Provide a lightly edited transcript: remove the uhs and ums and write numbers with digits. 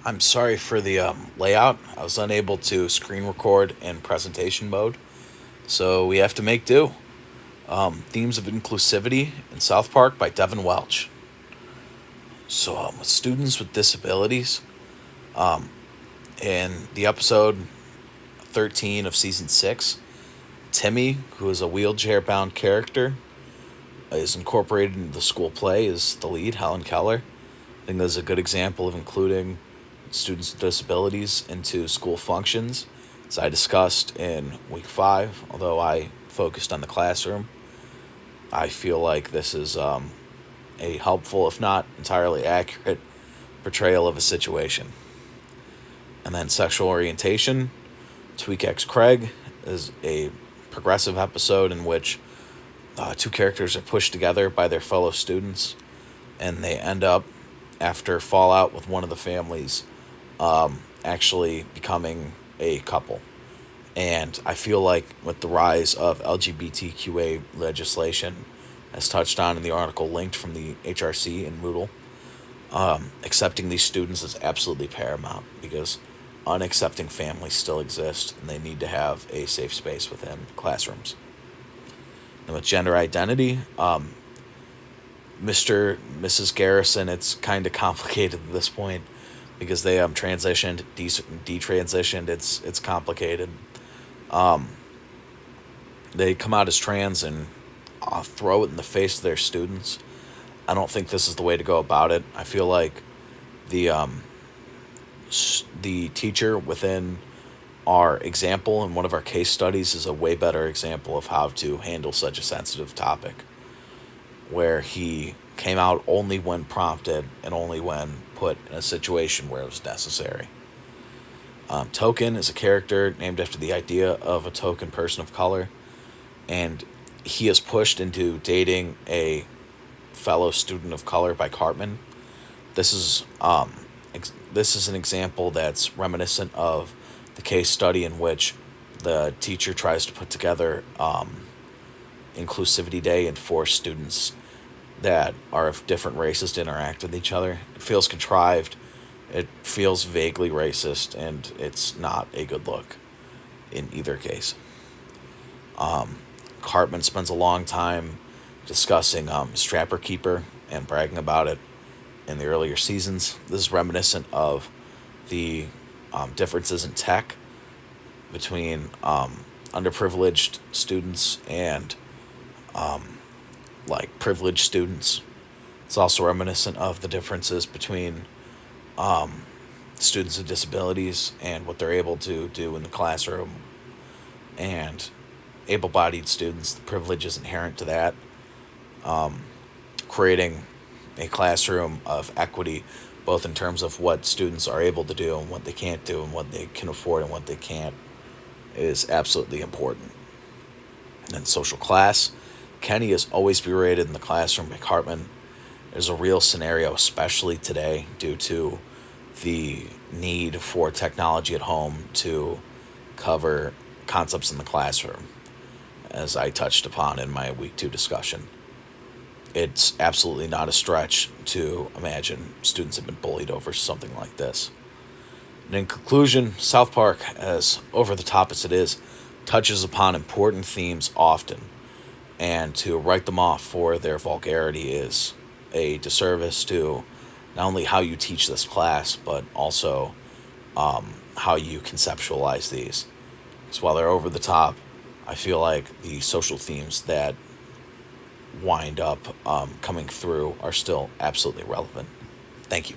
I'm sorry for the layout. I was unable to screen record in presentation mode, so we have to make do. Themes of Inclusivity in South Park by Devin Welch. With students with disabilities, in the episode 13 of season 6, Timmy, who is a wheelchair bound character, is incorporated into the school play as the lead, Helen Keller. I think that's a good example of including students with disabilities into school functions. As I discussed in week 5, although I focused on the classroom, I feel like this is a helpful, if not entirely accurate, portrayal of a situation. And then Sexual Orientation, Tweak X Craig, is a progressive episode in which two characters are pushed together by their fellow students, and they end up, after fallout with one of the families, actually becoming a couple. And I feel like with the rise of LGBTQA legislation, as touched on in the article linked from the HRC and Moodle, accepting these students is absolutely paramount because unaccepting families still exist and they need to have a safe space within classrooms. And with gender identity, Mrs. Garrison, it's kind of complicated at this point because they transitioned, detransitioned. It's complicated. They come out as trans and throw it in the face of their students. I don't think this is the way to go about it. I feel like the the teacher within our example in one of our case studies is a way better example of how to handle such a sensitive topic, where he came out only when prompted and only when put in a situation where it was necessary. Token is a character named after the idea of a token person of color, and he is pushed into dating a fellow student of color by Cartman. This is this is an example that's reminiscent of the case study in which the teacher tries to put together Inclusivity Day and force students that are of different races to interact with each other. It feels contrived, it feels vaguely racist, and it's not a good look in either case. Cartman spends a long time discussing Strapper Keeper and bragging about it in the earlier seasons. This is reminiscent of the differences in tech between underprivileged students and privileged students. It's also reminiscent of the differences between students with disabilities and what they're able to do in the classroom, and able-bodied students. The privilege is inherent to that. Creating a classroom of equity, both in terms of what students are able to do and what they can't do and what they can afford and what they can't, is absolutely important. And then social class. Kenny is always berated in the classroom by Cartman. There's a real scenario, especially today, due to the need for technology at home to cover concepts in the classroom, as I touched upon in my week 2 discussion. It's absolutely not a stretch to imagine students have been bullied over something like this. And in conclusion, South Park, as over the top as it is, touches upon important themes often, and to write them off for their vulgarity is a disservice to not only how you teach this class, but also how you conceptualize these. Because while they're over the top, I feel like the social themes that wind up coming through are still absolutely relevant. Thank you.